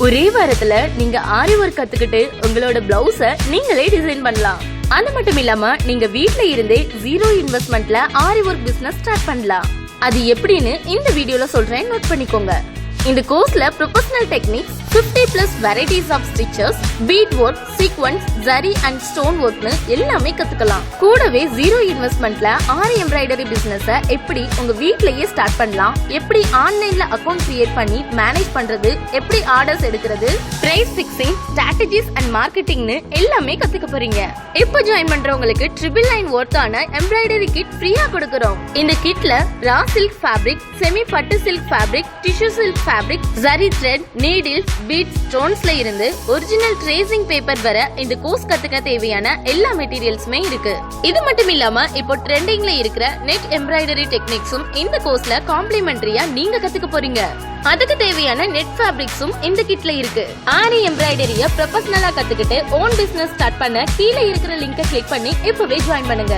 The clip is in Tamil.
ஒரே வாரத்துல நீங்க ஆரி ஒர்க் கத்துக்கிட்டு உங்களோட பிளவுஸ நீங்களே டிசைன் பண்ணலாம். அது மட்டும் இல்லாம நீங்க வீட்ல இருந்தே ஜீரோ இன்வெஸ்ட்மெண்ட்ல ஆரி ஒர்க் பிசினஸ் ஸ்டார்ட் பண்ணலாம். அது எப்படின்னு இந்த வீடியோல சொல்றேன், நோட் பண்ணிக்கோங்க. இந்த கோர்ஸ்ல professional techniques, 50+ varieties of stitches, bead work, sequence, zari and stone ஒர்க்னு எல்லாமே கத்துக்கலாம். கூடவே ஜீரோ இன்வெஸ்ட்மெண்ட்ல ஆரி எம்ப்ராய்டரி பிசினஸ எப்படி உங்க வீட்லயே ஸ்டார்ட் பண்ணலாம், எப்படி ஆன்லைன்ல அக்கவுண்ட் கிரியேட் பண்ணி மேனேஜ் பண்றது, எப்படி ஆர்டர்ஸ் எடுக்கிறது, பிரைஸ் ஃபிக்சிங், ஸ்ட்ராட்டஜிஸ் அண்ட் மார்க்கெட்டிங்னு எல்லாமே கத்துக்க போறீங்க. இப்போ ஜாயின் பண்றவங்களுக்கு 999 ஒர்த்தான எம்ப்ராய்டரி கிட் ஃப்ரீயா கொடுக்கறோம். இந்த கிட்ல ரா சில்க் ஃபேப்ரிக், செமி பட்டு silk fabric, tissue silk fabric, zari thread, needles, beads, ஸ்டோன்ஸ்ல இருந்து ஒரிஜினல் ட்ரேசிங் பேப்பர் வர இந்த கோர்ஸ் கத்துக்க தேவையான எல்லா மெட்டீரியல்ஸுமே இருக்கு. இது மட்டும் இல்லாம இப்போ ட்ரெண்டிங்ல இருக்கிற நெட் எம்ப்ராய்டரி டெக்னிக்ஸும் இந்த கோர்ஸ்ல காம்ப்ளிமெண்டரியா நீங்க கத்துக்க போறீங்க. அதுக்கு தேவையான நெட் ஃபேப்ரிக்ஸும் இந்த கிட்ல இருக்கு. ஆரி எம்ப்ராய்டரிய ப்ரொபஷனலா கத்துக்கிட்டு ஓன் பிசினஸ் ஸ்டார்ட் பண்ண கீழே இருக்கிற லிங்கை கிளிக் பண்ணி இப்பவே ஜாயின் பண்ணுங்க.